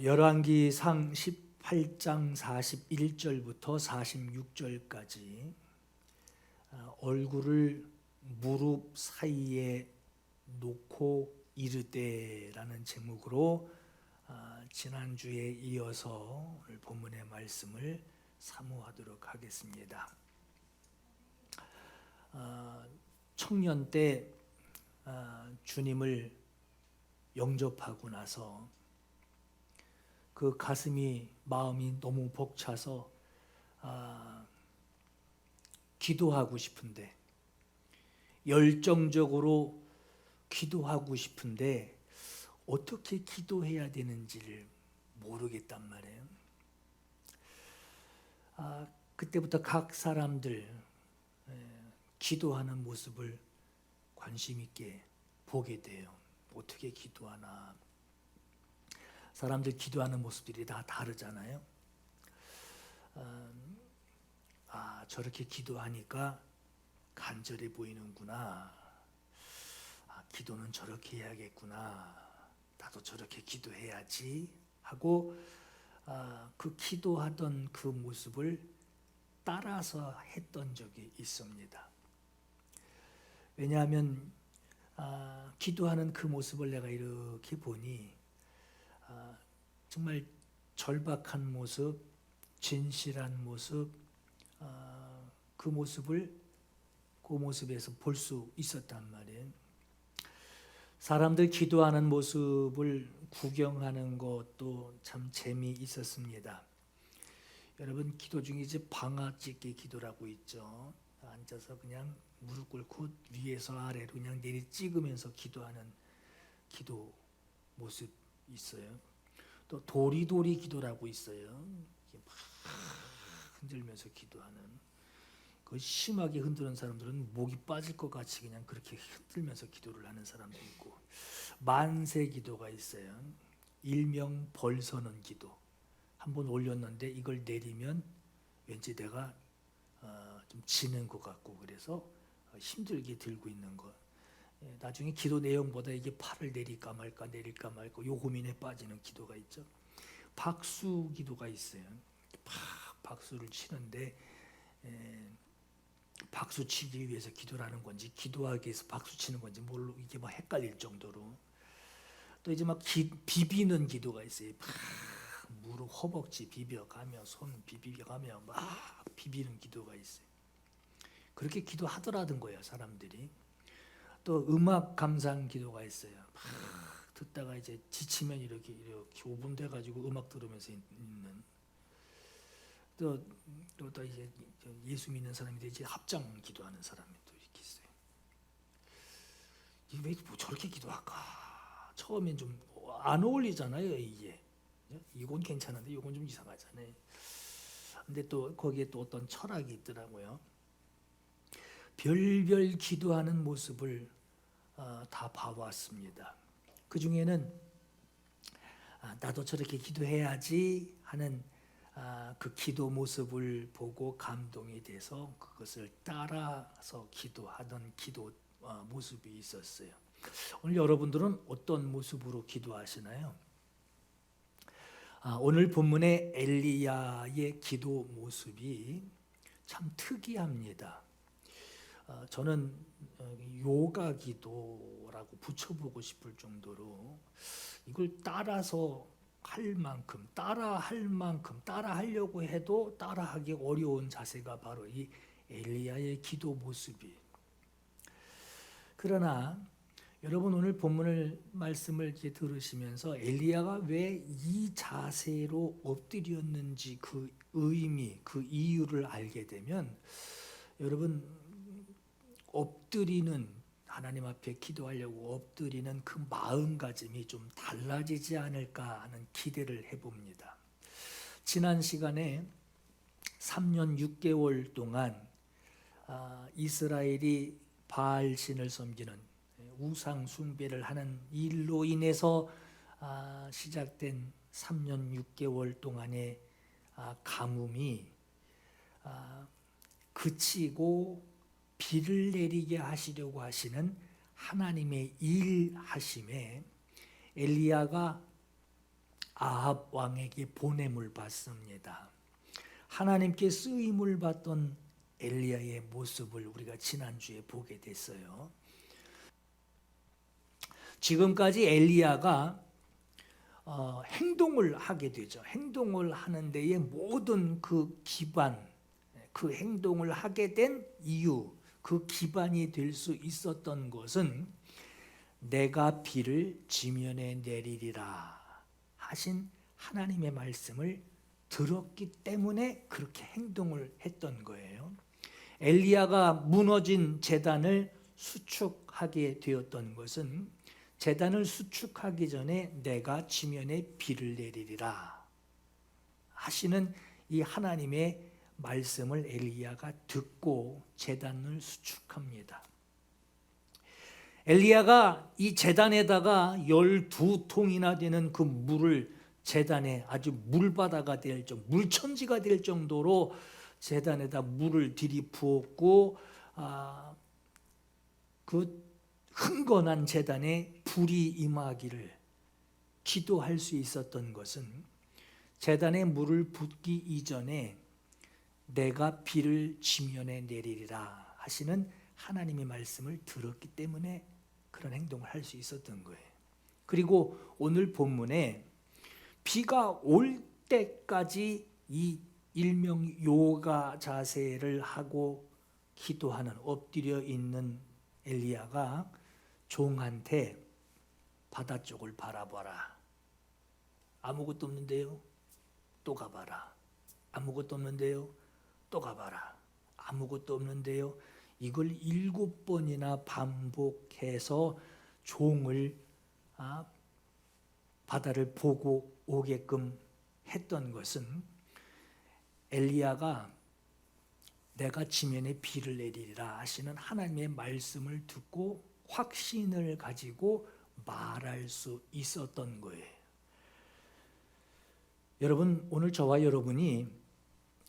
열왕기상 18장 41절부터 46절까지 얼굴을 무릎 사이에 놓고 이르되라는 제목으로 지난주에 이어서 오늘 본문의 말씀을 사모하도록 하겠습니다. 청년 때 주님을 영접하고 나서 그 가슴이 마음이 너무 벅차서 기도하고 싶은데, 열정적으로 기도하고 싶은데 어떻게 기도해야 되는지를 모르겠단 말이에요. 그때부터 각 사람들 기도하는 모습을 관심 있게 보게 돼요. 어떻게 기도하나. 사람들 기도하는 모습들이 다 다르잖아요. 저렇게 기도하니까 간절해 보이는구나. 기도는 저렇게 해야겠구나. 나도 저렇게 기도해야지 하고 그 기도하던 그 모습을 따라서 했던 적이 있습니다. 왜냐하면 기도하는 그 모습을 내가 이렇게 보니 정말 절박한 모습, 진실한 모습, 그 모습에서 볼 수 있었단 말이에요. 사람들 기도하는 모습을 구경하는 것도 참 재미있었습니다. 여러분, 기도 중에 이제 방아찢기 기도라고 있죠. 앉아서 그냥 무릎 꿇고 위에서 아래로 그냥 내리 찍으면서 기도하는 기도 모습 있어요. 또 도리도리 기도라고 있어요. 막 흔들면서 기도하는. 그 심하게 흔드는 사람들은 목이 빠질 것 같이 그냥 그렇게 흔들면서 기도를 하는 사람도 있고, 만세 기도가 있어요. 일명 벌서는 기도. 한번 올렸는데 이걸 내리면 왠지 내가 좀 지는 것 같고, 그래서 힘들게 들고 있는 것. 나중에 기도 내용보다 이게 팔을 내릴까 말까 요 고민에 빠지는 기도가 있죠. 박수 기도가 있어요. 박수를 치는데 박수 치기 위해서 기도를 하는 건지 기도하기 위해서 박수 치는 건지 이게 막 헷갈릴 정도로. 또 이제 막 비비는 기도가 있어요. 무릎 허벅지 비벼가며 손 비벼가며 막 비비는 기도가 있어요. 그렇게 기도하더라던 거예요, 사람들이. 또 음악 감상 기도가 있어요. 듣다가 이제 지치면 이렇게 5분 돼가지고 음악 들으면서 있는. 또 이제 예수 믿는 사람이 이제 합장 기도하는 사람이 또 이렇게 있어요. 왜 저렇게 기도할까? 처음엔 좀 안 어울리잖아요, 이게. 이건 괜찮은데 이건 좀 이상하잖아요. 근데 또 거기에 또 어떤 철학이 있더라고요. 별별 기도하는 모습을 다 봐왔습니다. 그 중에는 나도 저렇게 기도해야지 하는 그 기도 모습을 보고 감동이 돼서 그것을 따라서 기도하던 기도 모습이 있었어요. 오늘 여러분들은 어떤 모습으로 기도하시나요? 오늘 본문의 엘리야의 기도 모습이 참 특이합니다. 저는 요가 기도라고 붙여보고 싶을 정도로 이걸 따라서 할 만큼, 따라하려고 해도 따라하기 어려운 자세가 바로 이 엘리야의 기도 모습이에요. 그러나 여러분, 오늘 본문을 말씀을 이렇게 들으시면서 엘리야가 왜 이 자세로 엎드렸는지 그 의미, 그 이유를 알게 되면 여러분, 엎드리는, 하나님 앞에 기도하려고 엎드리는 그 마음가짐이 좀 달라지지 않을까 하는 기대를 해봅니다. 지난 시간에 3년 6개월 동안 이스라엘이 바알 신을 섬기는 우상 숭배를 하는 일로 인해서 시작된 3년 6개월 동안의 가뭄이 그치고 비를 내리게 하시려고 하시는 하나님의 일하심에 엘리야가 아합 왕에게 보냄을 받습니다. 하나님께 쓰임을 받던 엘리야의 모습을 우리가 지난주에 보게 됐어요. 지금까지 엘리야가 행동을 하게 되죠. 행동을 하는 데에 모든 그 기반, 그 행동을 하게 된 이유, 그 기반이 될 수 있었던 것은 내가 비를 지면에 내리리라 하신 하나님의 말씀을 들었기 때문에 그렇게 행동을 했던 거예요. 엘리야가 무너진 제단을 수축하게 되었던 것은 제단을 수축하기 전에 내가 지면에 비를 내리리라 하시는 이 하나님의 말씀을 엘리야가 듣고 제단을 수축합니다. 엘리야가 이 제단에다가 12통이나 되는 그 물을 제단에 아주 물바다가 될 정도, 물천지가 될 정도로 제단에다 물을 들이부었고 그 흥건한 제단에 불이 임하기를 기도할 수 있었던 것은 제단에 물을 붓기 이전에 내가 비를 지면에 내리리라 하시는 하나님의 말씀을 들었기 때문에 그런 행동을 할 수 있었던 거예요. 그리고 오늘 본문에 비가 올 때까지 이 일명 요가 자세를 하고 기도하는 엎드려 있는 엘리야가 종한테 바다 쪽을 바라봐라. 아무것도 없는데요. 또 가봐라. 아무것도 없는데요. 또 가봐라. 아무것도 없는데요. 이걸 7번이나 반복해서 종을 바다를 보고 오게끔 했던 것은 엘리야가 내가 지면에 비를 내리리라 하시는 하나님의 말씀을 듣고 확신을 가지고 말할 수 있었던 거예요. 여러분, 오늘 저와 여러분이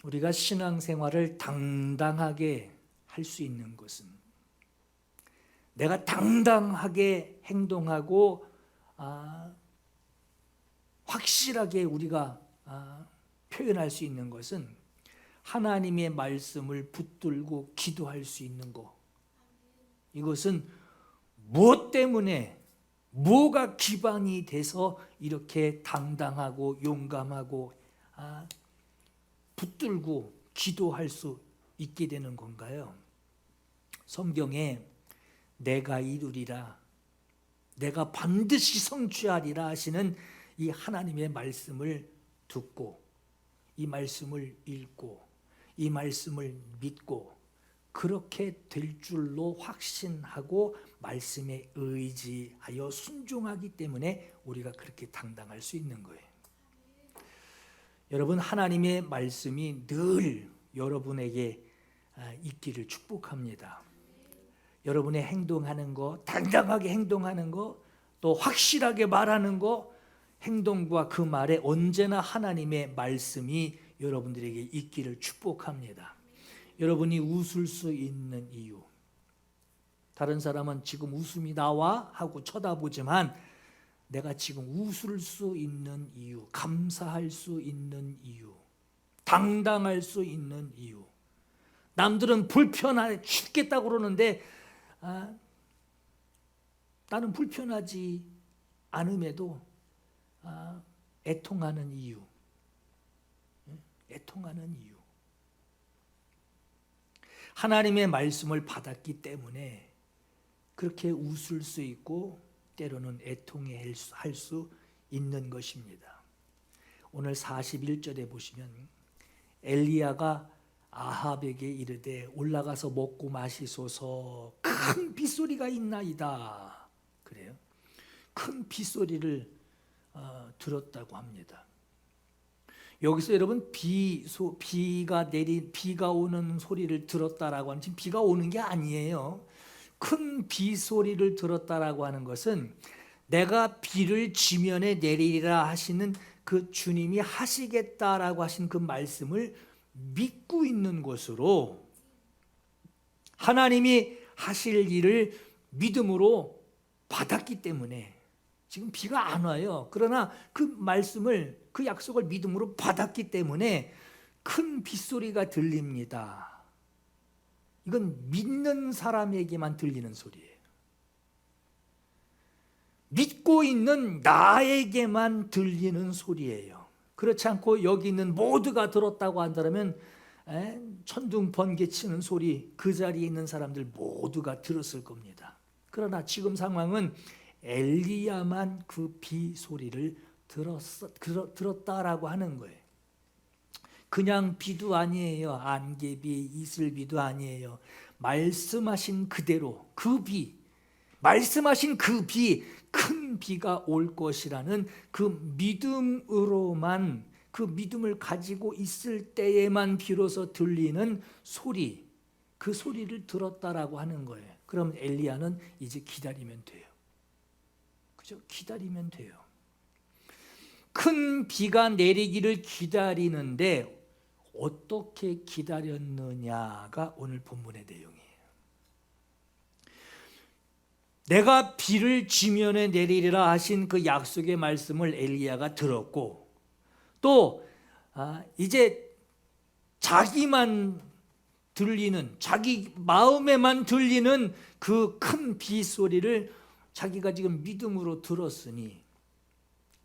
우리가 신앙생활을 당당하게 할 수 있는 것은 내가 당당하게 행동하고 확실하게 우리가 표현할 수 있는 것은 하나님의 말씀을 붙들고 기도할 수 있는 것. 이것은 무엇 때문에 뭐가 기반이 돼서 이렇게 당당하고 용감하고 붙들고 기도할 수 있게 되는 건가요? 성경에 내가 이루리라, 내가 반드시 성취하리라 하시는 이 하나님의 말씀을 듣고 이 말씀을 읽고 이 말씀을 믿고 그렇게 될 줄로 확신하고 말씀에 의지하여 순종하기 때문에 우리가 그렇게 당당할 수 있는 거예요. 여러분, 하나님의 말씀이 늘 여러분에게 있기를 축복합니다. 여러분의 행동하는 거, 당당하게 행동하는 거, 또 확실하게 말하는 거, 행동과 그 말에 언제나 하나님의 말씀이 여러분들에게 있기를 축복합니다. 여러분이 웃을 수 있는 이유, 다른 사람은 지금 웃음이 나와 하고 쳐다보지만 내가 지금 웃을 수 있는 이유, 감사할 수 있는 이유, 당당할 수 있는 이유. 남들은 불편해 죽겠다고 그러는데 나는 불편하지 않음에도 애통하는 이유. 애통하는 이유. 하나님의 말씀을 받았기 때문에 그렇게 웃을 수 있고 때로는 애통해 할 수 있는 것입니다. 오늘 41절에 보시면 엘리야가 아합에게 이르되 올라가서 먹고 마시소서, 큰 빗소리가 있나이다. 그래요. 큰 빗소리를 들었다고 합니다. 여기서 여러분 비가 오는 소리를 들었다라고 하는, 지금 비가 오는 게 아니에요. 큰 비 소리를 들었다라고 하는 것은 내가 비를 지면에 내리리라 하시는 그 주님이 하시겠다라고 하신 그 말씀을 믿고 있는 것으로 하나님이 하실 일을 믿음으로 받았기 때문에 지금 비가 안 와요. 그러나 그 말씀을, 그 약속을 믿음으로 받았기 때문에 큰 빗소리가 들립니다. 이건 믿는 사람에게만 들리는 소리예요. 믿고 있는 나에게만 들리는 소리예요. 그렇지 않고 여기 있는 모두가 들었다고 한다면 천둥 번개 치는 소리, 그 자리에 있는 사람들 모두가 들었을 겁니다. 그러나 지금 상황은 엘리야만 그 비 소리를 들었다라고 하는 거예요. 그냥 비도 아니에요. 안개비, 이슬비도 아니에요. 말씀하신 그대로 그 비, 말씀하신 그 비, 큰 비가 올 것이라는 그 믿음으로만, 그 믿음을 가지고 있을 때에만 비로소 들리는 소리, 그 소리를 들었다라고 하는 거예요. 그럼 엘리야는 이제 기다리면 돼요. 그죠? 기다리면 돼요. 큰 비가 내리기를 기다리는데 어떻게 기다렸느냐가 오늘 본문의 내용이에요. 내가 비를 지면에 내리리라 하신 그 약속의 말씀을 엘리야가 들었고, 또 이제 자기만 들리는, 자기 마음에만 들리는 그 큰 비 소리를 자기가 지금 믿음으로 들었으니,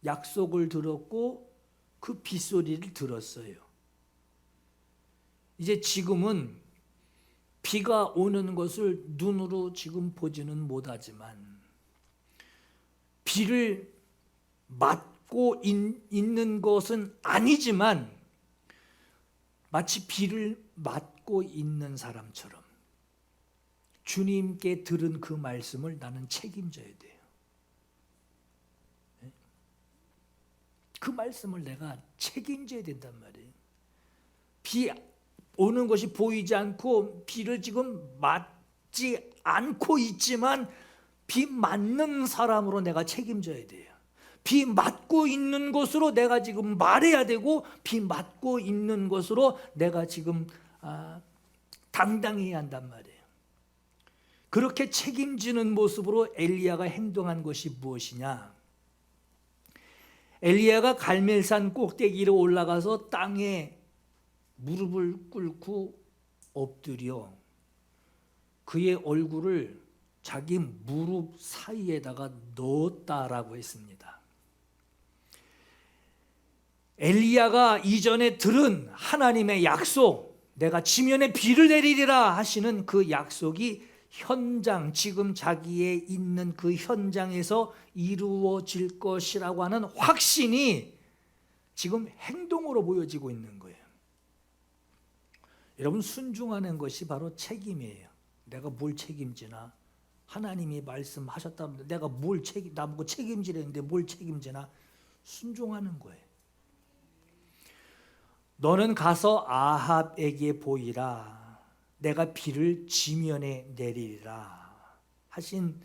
약속을 들었고 그 비 소리를 들었어요. 이제 지금은 비가 오는 것을 눈으로 지금 보지는 못하지만 비를 맞고 있는 것은 아니지만 마치 비를 맞고 있는 사람처럼 주님께 들은 그 말씀을 나는 책임져야 돼요. 그 말씀을 내가 책임져야 된단 말이에요. 비 오는 것이 보이지 않고 비를 지금 맞지 않고 있지만 비 맞는 사람으로 내가 책임져야 돼요. 비 맞고 있는 것으로 내가 지금 말해야 되고, 비 맞고 있는 것으로 내가 지금 당당해야 한단 말이에요. 그렇게 책임지는 모습으로 엘리야가 행동한 것이 무엇이냐? 엘리야가 갈멜산 꼭대기로 올라가서 땅에 무릎을 꿇고 엎드려 그의 얼굴을 자기 무릎 사이에다가 넣었다라고 했습니다. 엘리야가 이전에 들은 하나님의 약속, 내가 지면에 비를 내리리라 하시는 그 약속이 현장, 지금 자기의 있는 그 현장에서 이루어질 것이라고 하는 확신이 지금 행동으로 보여지고 있는 거예요. 여러분, 순종하는 것이 바로 책임이에요. 내가 뭘 책임지나? 하나님이 말씀하셨다면 내가 나보고 책임지려는데 뭘 책임지나? 순종하는 거예요. 너는 가서 아합에게 보이라. 내가 비를 지면에 내리리라 하신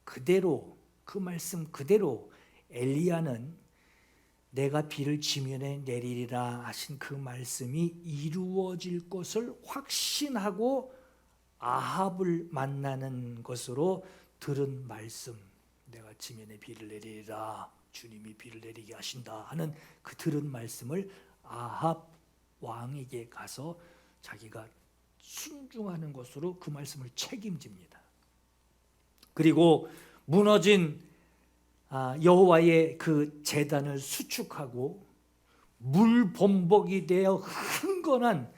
그대로, 그 말씀 그대로 엘리야는 내가 비를 지면에 내리리라 하신 그 말씀이 이루어질 것을 확신하고 아합을 만나는 것으로 들은 말씀, 내가 지면에 비를 내리리라, 주님이 비를 내리게 하신다 하는 그 들은 말씀을 아합 왕에게 가서 자기가 순종하는 것으로 그 말씀을 책임집니다. 그리고 무너진 여호와의 그 제단을 수축하고 물범벅이 되어 흥건한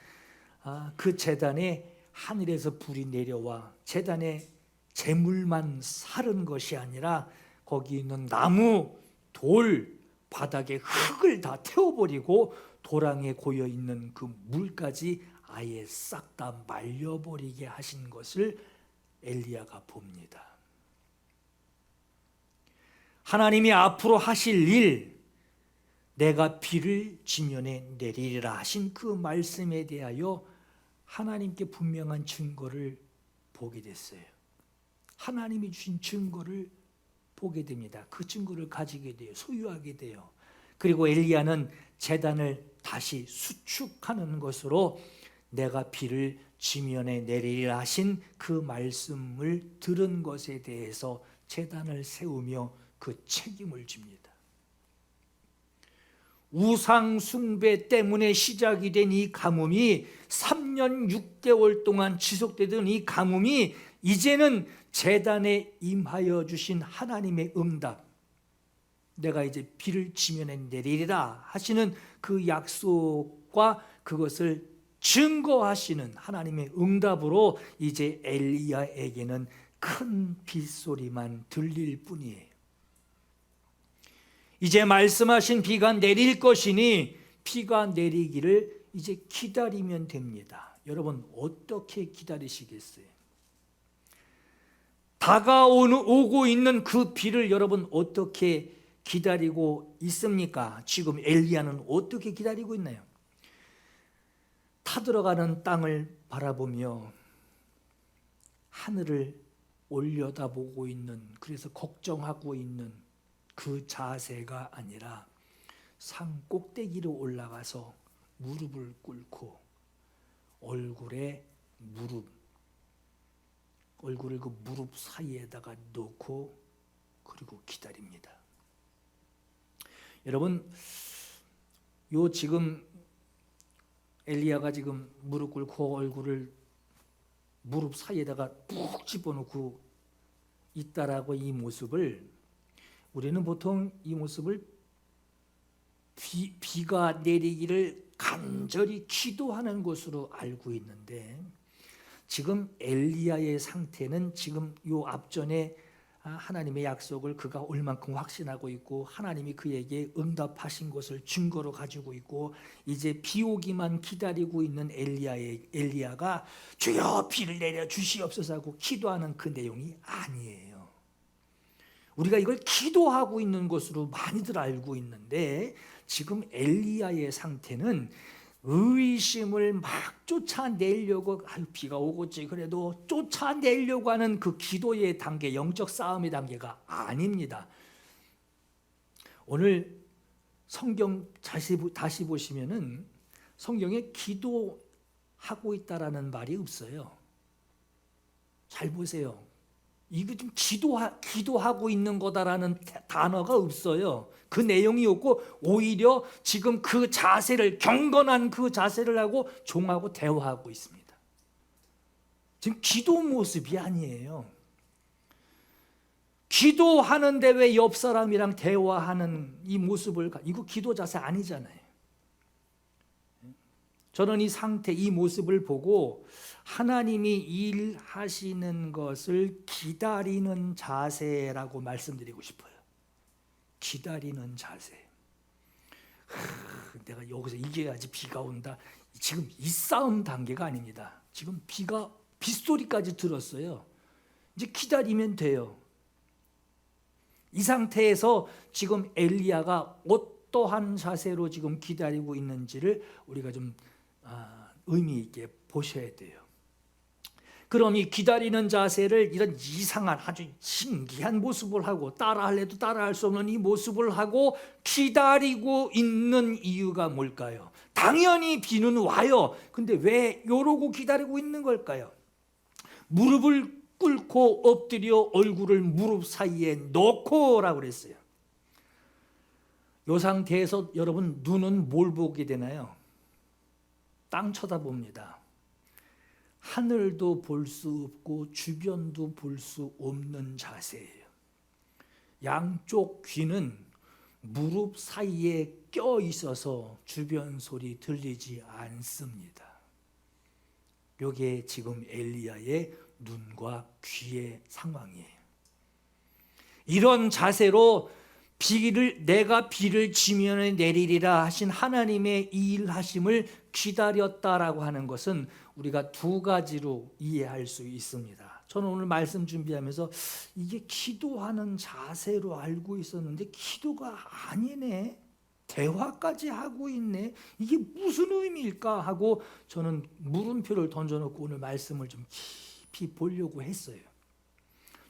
그 제단에 하늘에서 불이 내려와 제단에 재물만 사른 것이 아니라 거기 있는 나무, 돌, 바닥에 흙을 다 태워버리고 도랑에 고여있는 그 물까지 아예 싹 다 말려버리게 하신 것을 엘리야가 봅니다. 하나님이 앞으로 하실 일, 내가 비를 지면에 내리리라 하신 그 말씀에 대하여 하나님께 분명한 증거를 보게 됐어요. 하나님이 주신 증거를 보게 됩니다. 그 증거를 가지게 돼요. 소유하게 돼요. 그리고 엘리야는 제단을 다시 수축하는 것으로 내가 비를 지면에 내리리라 하신 그 말씀을 들은 것에 대해서 제단을 세우며 그 책임을 집니다. 우상 숭배 때문에 시작이 된 이 가뭄이 3년 6개월 동안 지속되던 이 가뭄이 이제는 제단에 임하여 주신 하나님의 응답, 내가 이제 비를 지면에 내리리라 하시는 그 약속과 그것을 증거하시는 하나님의 응답으로 이제 엘리야에게는 큰 빗소리만 들릴 뿐이에요. 이제 말씀하신 비가 내릴 것이니 비가 내리기를 이제 기다리면 됩니다. 여러분 어떻게 기다리시겠어요? 오고 있는 그 비를 여러분 어떻게 기다리고 있습니까? 지금 엘리야는 어떻게 기다리고 있나요? 타들어가는 땅을 바라보며 하늘을 올려다보고 있는, 그래서 걱정하고 있는 그 자세가 아니라 산 꼭대기로 올라가서 무릎을 꿇고 얼굴을 그 무릎 사이에다가 놓고 그리고 기다립니다. 여러분, 요 지금 엘리야가 지금 무릎 꿇고 얼굴을 무릎 사이에다가 푹 집어넣고 있다라고 이 모습을, 우리는 보통 이 모습을 비가 내리기를 간절히 기도하는 것으로 알고 있는데, 지금 엘리야의 상태는 지금 요 앞전에 하나님의 약속을 그가 얼만큼 확신하고 있고 하나님이 그에게 응답하신 것을 증거로 가지고 있고 이제 비 오기만 기다리고 있는 엘리야가 주여 비를 내려 주시옵소서 하고 기도하는 그 내용이 아니에요. 우리가 이걸 기도하고 있는 것으로 많이들 알고 있는데, 지금 엘리야의 상태는 의심을 막 쫓아내려고, 비가 오겠지 그래도 쫓아내려고 하는 그 기도의 단계, 영적 싸움의 단계가 아닙니다. 오늘 성경 다시 보시면은 성경에 기도하고 있다라는 말이 없어요. 잘 보세요. 이거 좀 기도하고 있는 거다라는 단어가 없어요. 그 내용이 없고 오히려 지금 그 자세를, 경건한 그 자세를 하고 종하고 대화하고 있습니다. 지금 기도 모습이 아니에요. 기도하는데 왜 옆 사람이랑 대화하는 이 모습을, 이거 기도 자세 아니잖아요. 저는 이 상태, 이 모습을 보고 하나님이 일하시는 것을 기다리는 자세라고 말씀드리고 싶어요. 기다리는 자세. 내가 여기서 이겨야지 비가 온다. 지금 이 싸움 단계가 아닙니다. 지금 빗소리까지 들었어요. 이제 기다리면 돼요. 이 상태에서 지금 엘리야가 어떠한 자세로 지금 기다리고 있는지를 우리가 좀 의미 있게 보셔야 돼요. 그럼 이 기다리는 자세를, 이런 이상한 아주 신기한 모습을 하고 따라할래도 따라할 수 없는 이 모습을 하고 기다리고 있는 이유가 뭘까요? 당연히 비는 와요. 근데 왜 이러고 기다리고 있는 걸까요? 무릎을 꿇고 엎드려 얼굴을 무릎 사이에 놓고라고 그랬어요. 이 상태에서 여러분 눈은 뭘 보게 되나요? 땅 쳐다봅니다. 하늘도 볼 수 없고 주변도 볼 수 없는 자세예요. 양쪽 귀는 무릎 사이에 껴 있어서 주변 소리 들리지 않습니다. 이게 지금 엘리야의 눈과 귀의 상황이에요. 이런 자세로 내가 비를 지면에 내리리라 하신 하나님의 이 일하심을 기다렸다라고 하는 것은 우리가 두 가지로 이해할 수 있습니다. 저는 오늘 말씀 준비하면서 이게 기도하는 자세로 알고 있었는데 기도가 아니네, 대화까지 하고 있네, 이게 무슨 의미일까 하고 저는 물음표를 던져놓고 오늘 말씀을 좀 깊이 보려고 했어요.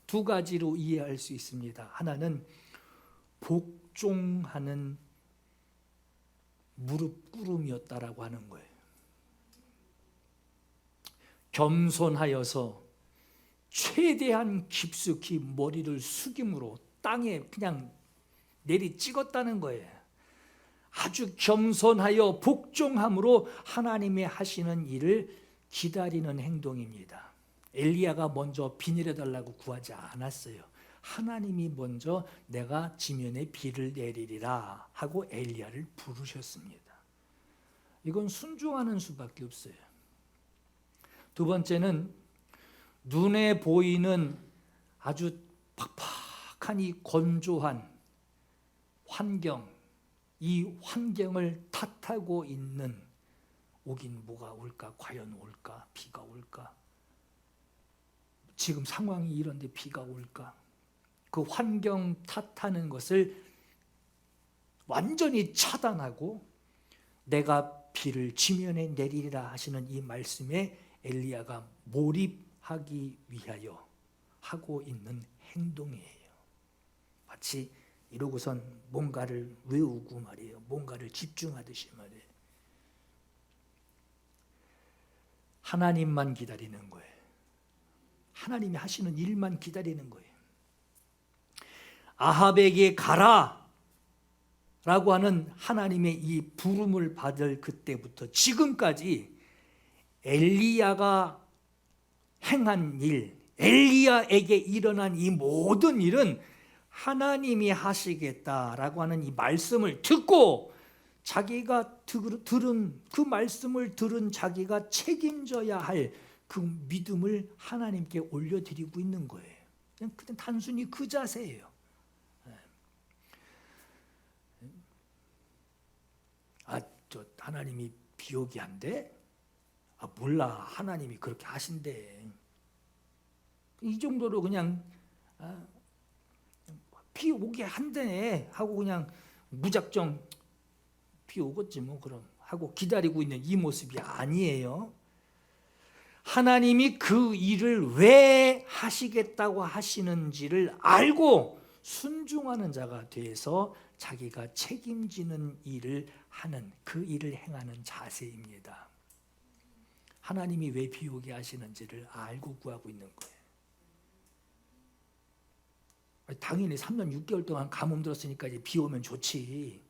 두 가지로 이해할 수 있습니다. 하나는 복종하는 무릎 꿇음이었다라고 하는 거예요. 겸손하여서 최대한 깊숙이 머리를 숙임으로 땅에 그냥 내리 찍었다는 거예요. 아주 겸손하여 복종함으로 하나님의 하시는 일을 기다리는 행동입니다. 엘리야가 먼저 비 내려달라고 구하지 않았어요. 하나님이 먼저 내가 지면에 비를 내리리라 하고 엘리야를 부르셨습니다. 이건 순종하는 수밖에 없어요. 두 번째는 눈에 보이는 아주 팍팍하니 건조한 환경, 이 환경을 탓하고 있는 오긴 뭐가 올까? 과연 올까? 비가 올까? 지금 상황이 이런데 비가 올까? 그 환경 탓하는 것을 완전히 차단하고 내가 비를 지면에 내리리라 하시는 이 말씀에 엘리야가 몰입하기 위하여 하고 있는 행동이에요. 마치 이러고선 뭔가를 외우고 말이에요. 뭔가를 집중하듯이 말이에요. 하나님만 기다리는 거예요. 하나님이 하시는 일만 기다리는 거예요. 아합에게 가라 라고 하는 하나님의 이 부름을 받을 그때부터 지금까지 엘리야가 행한 일, 엘리야에게 일어난 이 모든 일은 하나님이 하시겠다라고 하는 이 말씀을 듣고 자기가 들은 그 말씀을 들은 자기가 책임져야 할 그 믿음을 하나님께 올려드리고 있는 거예요. 그냥 단순히 그 자세예요. 하나님이 비 오게 한대? 몰라. 하나님이 그렇게 하신대. 이 정도로 그냥 비 오게 한대 하고 그냥 무작정 비 오겠지 뭐 그럼 하고 기다리고 있는 이 모습이 아니에요. 하나님이 그 일을 왜 하시겠다고 하시는지를 알고 순종하는 자가 돼서 자기가 책임지는 일을 하는, 그 일을 행하는 자세입니다. 하나님이 왜 비 오게 하시는지를 알고 구하고 있는 거예요. 당연히 3년 6개월 동안 가뭄 들었으니까 이제 비 오면 좋지.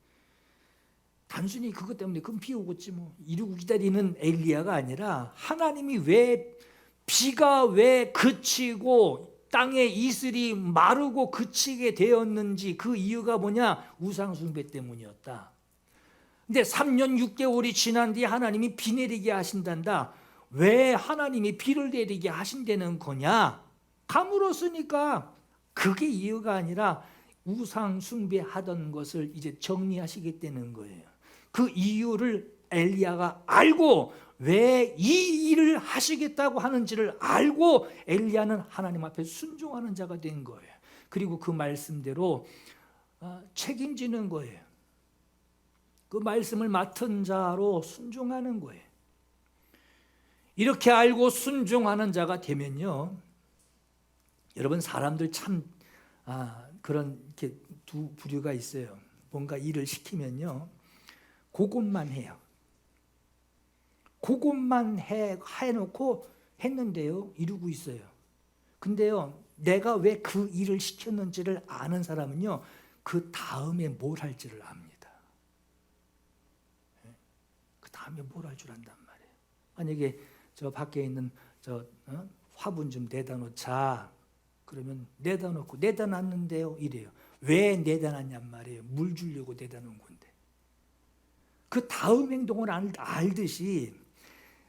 단순히 그것 때문에 그럼 비 오겠지 뭐 이러고 기다리는 엘리야가 아니라 하나님이 왜 비가 왜 그치고 땅의 이슬이 마르고 그치게 되었는지 그 이유가 뭐냐? 우상 숭배 때문이었다. 근데 3년 6개월이 지난 뒤에 하나님이 비 내리게 하신단다. 왜 하나님이 비를 내리게 하신다는 거냐? 가물었으니까. 그게 이유가 아니라 우상 숭배하던 것을 이제 정리하시겠다는 거예요. 그 이유를 엘리야가 알고 왜 이 일을 하시겠다고 하는지를 알고 엘리야는 하나님 앞에 순종하는 자가 된 거예요. 그리고 그 말씀대로 책임지는 거예요. 그 말씀을 맡은 자로 순종하는 거예요. 이렇게 알고 순종하는 자가 되면요, 여러분 사람들 참 그런 이렇게 두 부류가 있어요. 뭔가 일을 시키면요, 그것만 해요. 그것만 해놓고 했는데요, 이루고 있어요. 근데요, 내가 왜 그 일을 시켰는지를 아는 사람은요, 그 다음에 뭘 할지를 압니다. 그 다음에 뭘 할 줄 안단 말이에요. 만약에 저 밖에 있는 화분 좀 내다 놓자. 그러면 내다 놓고 내다 놨는데요, 이래요. 왜 내다 놨냔 말이에요. 물 주려고 내다 놓은 건데. 그 다음 행동을 알듯이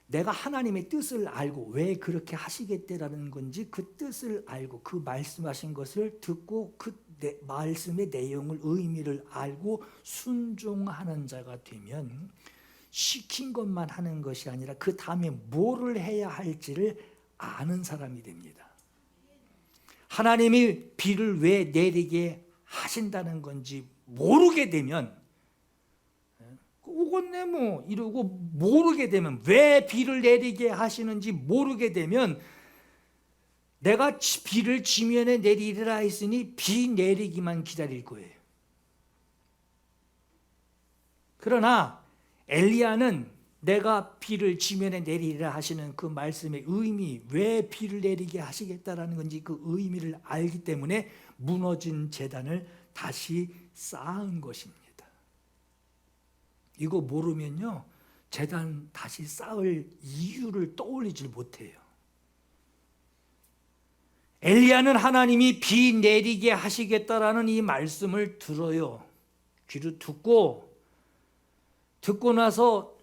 내가 하나님의 뜻을 알고 왜 그렇게 하시겠다라는 건지 그 뜻을 알고 그 말씀하신 것을 듣고 그 말씀의 내용을 의미를 알고 순종하는 자가 되면 시킨 것만 하는 것이 아니라 그 다음에 뭐를 해야 할지를 아는 사람이 됩니다. 하나님이 비를 왜 내리게 하신다는 건지 모르게 되면 오겠네 뭐 이러고 모르게 되면 왜 비를 내리게 하시는지 모르게 되면 내가 비를 지면에 내리리라 했으니 비 내리기만 기다릴 거예요. 그러나 엘리야는 내가 비를 지면에 내리리라 하시는 그 말씀의 의미, 왜 비를 내리게 하시겠다라는 건지 그 의미를 알기 때문에 무너진 제단을 다시 쌓은 것입니다. 이거 모르면요, 제단 다시 쌓을 이유를 떠올리질 못해요. 엘리야는 하나님이 비 내리게 하시겠다라는 이 말씀을 들어요. 귀로 듣고 나서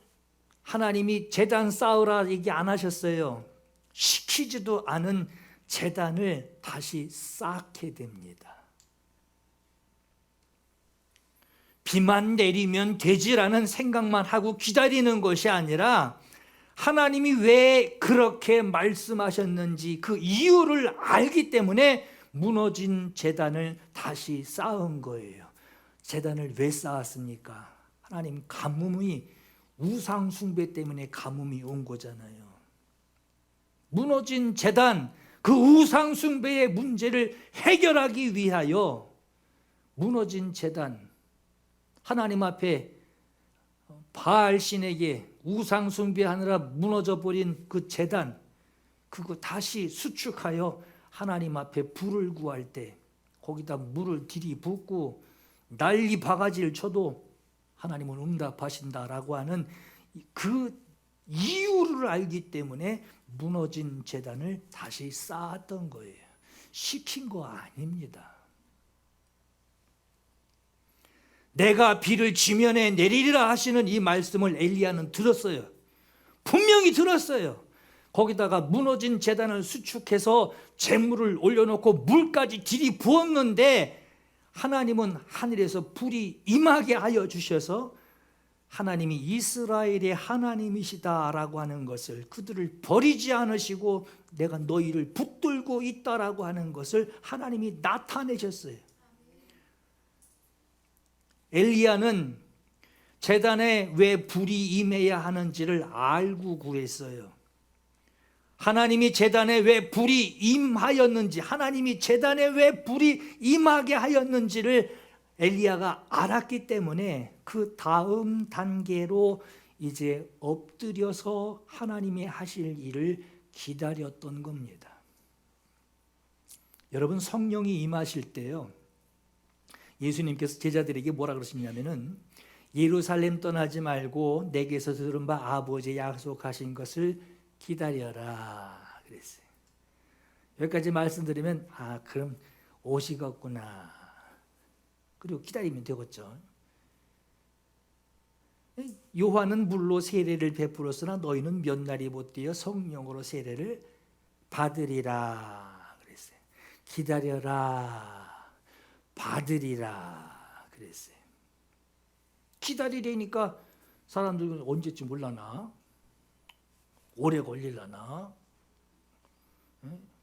하나님이 제단 쌓으라 얘기 안 하셨어요. 시키지도 않은 제단을 다시 쌓게 됩니다. 비만 내리면 되지라는 생각만 하고 기다리는 것이 아니라 하나님이 왜 그렇게 말씀하셨는지 그 이유를 알기 때문에 무너진 제단을 다시 쌓은 거예요. 제단을 왜 쌓았습니까? 하나님 가뭄이 우상 숭배 때문에 가뭄이 온 거잖아요. 무너진 제단, 그 우상 숭배의 문제를 해결하기 위하여 무너진 제단, 하나님 앞에 바알 신에게 우상 숭배하느라 무너져 버린 그 제단, 그거 다시 수축하여 하나님 앞에 불을 구할 때 거기다 물을 들이붓고 난리 바가지를 쳐도 하나님은 응답하신다라고 하는 그 이유를 알기 때문에 무너진 제단을 다시 쌓았던 거예요. 시킨 거 아닙니다. 내가 비를 지면에 내리리라 하시는 이 말씀을 엘리야는 들었어요. 분명히 들었어요. 거기다가 무너진 제단을 수축해서 재물을 올려놓고 물까지 들이부었는데 하나님은 하늘에서 불이 임하게 하여 주셔서 하나님이 이스라엘의 하나님이시다라고 하는 것을, 그들을 버리지 않으시고 내가 너희를 붙들고 있다라고 하는 것을 하나님이 나타내셨어요. 엘리야는 제단에 왜 불이 임해야 하는지를 알고 구했어요. 하나님이 제단에 왜 불이 임하였는지, 하나님이 제단에 왜 불이 임하게 하였는지를 엘리야가 알았기 때문에 그 다음 단계로 이제 엎드려서 하나님이 하실 일을 기다렸던 겁니다. 여러분, 성령이 임하실 때요, 예수님께서 제자들에게 뭐라 그러시냐면은 예루살렘 떠나지 말고 내게서 들은 바 아버지 약속하신 것을 기다려라 그랬어요. 여기까지 말씀드리면 그럼 오시겠구나, 그리고 기다리면 되겠죠. 요한은 물로 세례를 베풀었으나 너희는 몇 날이 못되어 성령으로 세례를 받으리라 그랬어요. 기다려라, 받으리라 그랬어요. 기다리려니까 사람들은 언제쯤 올라나? 오래 걸리려나?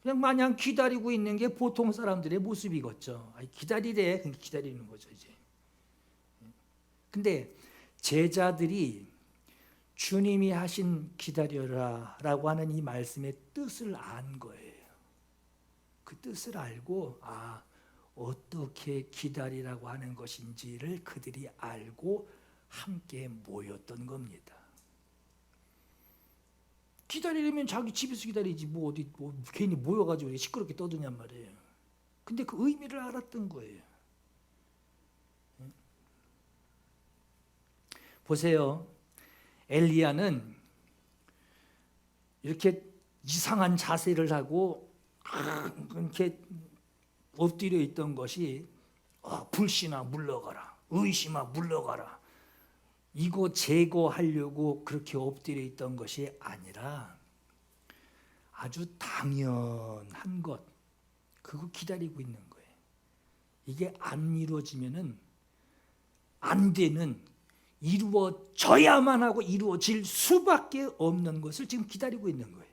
그냥 마냥 기다리고 있는 게 보통 사람들의 모습이겠죠. 기다리래, 그냥 기다리는 거죠 이제. 근데 제자들이 주님이 하신 기다려라라고 하는 이 말씀의 뜻을 안 거예요. 그 뜻을 알고 어떻게 기다리라고 하는 것인지를 그들이 알고 함께 모였던 겁니다. 기다리려면 자기 집에서 기다리지 어디 괜히 모여가지고 시끄럽게 떠드냔 말이에요. 근데 그 의미를 알았던 거예요. 보세요. 엘리야는 이렇게 이상한 자세를 하고 이렇게 엎드려 있던 것이 불신아 물러가라, 의심아 물러가라, 이거 제거하려고 그렇게 엎드려 있던 것이 아니라 아주 당연한 것, 그거 기다리고 있는 거예요. 이게 안 이루어지면은 안 되는, 이루어져야만 하고 이루어질 수밖에 없는 것을 지금 기다리고 있는 거예요.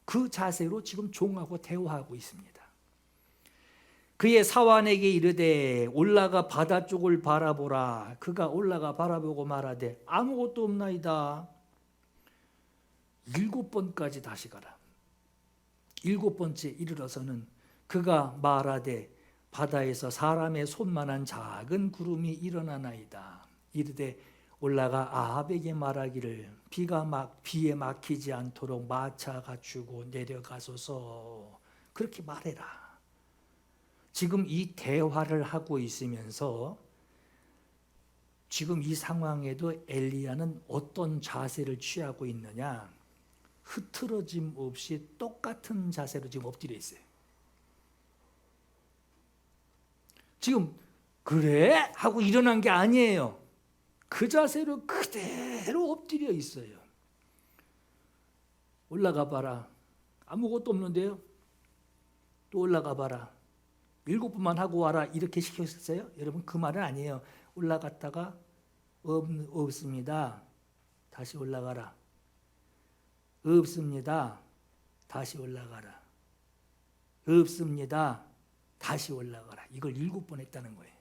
그 자세로 지금 종하고 대화하고 있습니다. 그의 사환에게 이르되 올라가 바다 쪽을 바라보라. 그가 올라가 바라보고 말하되 아무것도 없나이다. 7번까지 다시 가라. 7번째 이르러서는 그가 말하되 바다에서 사람의 손만한 작은 구름이 일어나나이다. 이르되 올라가 아합에게 말하기를 비에 막히지 않도록 마차 갖추고 내려가소서 그렇게 말해라. 지금 이 대화를 하고 있으면서 지금 이 상황에도 엘리야는 어떤 자세를 취하고 있느냐? 흐트러짐 없이 똑같은 자세로 지금 엎드려 있어요. 지금 그래? 하고 일어난 게 아니에요. 그 자세로 그대로 엎드려 있어요. 올라가 봐라. 아무것도 없는데요. 또 올라가 봐라. 7번만 하고 와라. 이렇게 시켰어요? 여러분 그 말은 아니에요. 올라갔다가 없습니다. 다시 올라가라. 없습니다. 다시 올라가라. 없습니다. 다시 올라가라. 이걸 7번 했다는 거예요.